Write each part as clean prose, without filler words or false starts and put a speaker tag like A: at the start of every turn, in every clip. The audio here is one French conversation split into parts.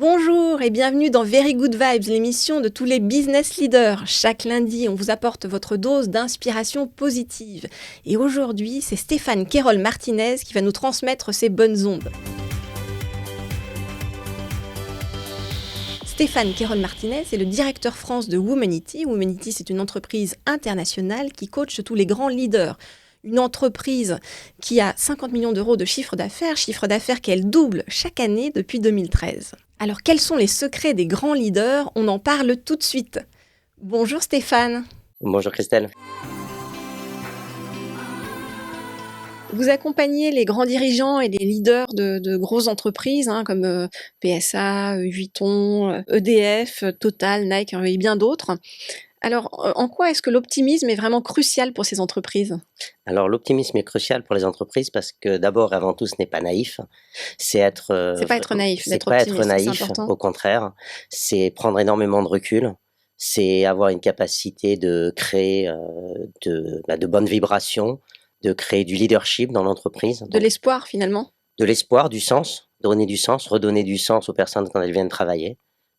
A: Bonjour et bienvenue dans Very Good Vibes, l'émission de tous les business leaders. Chaque lundi, on vous apporte votre dose d'inspiration positive. Et aujourd'hui, c'est Stéphane Quérol-Martinez qui va nous transmettre ses bonnes ondes. Stéphane Quérol-Martinez est le directeur France de Womanity. Womanity, c'est une entreprise internationale qui coach tous les grands leaders. Une entreprise qui a 50 millions d'euros de chiffre d'affaires qu'elle double chaque année depuis 2013. Alors, quels sont les secrets des grands leaders? On en parle tout de suite. Bonjour Stéphane.
B: Bonjour Christelle.
A: Vous accompagnez les grands dirigeants et les leaders de grosses entreprises comme PSA, Vuitton, EDF, Total, Nike et bien d'autres. Alors, en quoi est-ce que l'optimisme est vraiment crucial pour ces entreprises?
B: Alors, l'optimisme est crucial pour les entreprises parce que d'abord et avant tout, ce n'est pas naïf.
A: C'est pas être naïf,
B: c'est
A: d'être
B: pas
A: optimiste,
B: être naïf,
A: c'est important.
B: au contraire. C'est prendre énormément de recul. C'est avoir une capacité de créer de bonnes vibrations, de créer du leadership dans l'entreprise.
A: De l'espoir finalement.
B: De l'espoir, du sens, donner du sens, redonner du sens aux personnes quand elles viennent travailler.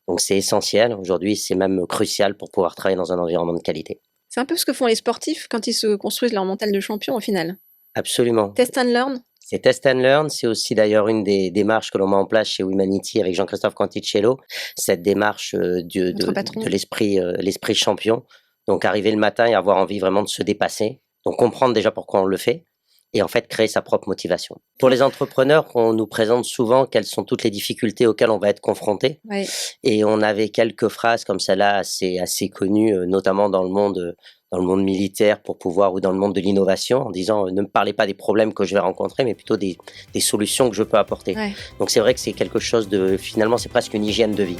B: Donc c'est essentiel, aujourd'hui c'est même crucial pour pouvoir travailler dans un environnement de qualité.
A: C'est un peu ce que font les sportifs quand ils se construisent leur mental de champion au final.
B: Absolument.
A: Test and learn.
B: C'est test and learn, c'est aussi d'ailleurs une des démarches que l'on met en place chez Womanity avec Jean-Christophe Canticello, cette démarche de l'esprit champion. Donc arriver le matin et avoir envie vraiment de se dépasser, donc comprendre déjà pourquoi on le fait, et en fait créer sa propre motivation. Pour les entrepreneurs, on nous présente souvent quelles sont toutes les difficultés auxquelles on va être confronté.
A: Ouais.
B: Et on avait quelques phrases comme celle-là assez connues, notamment dans le monde militaire pour pouvoir, ou dans le monde de l'innovation, en disant ne me parlez pas des problèmes que je vais rencontrer, mais plutôt des solutions que je peux apporter.
A: Ouais.
B: Donc c'est vrai que c'est quelque chose finalement c'est presque une hygiène de vie.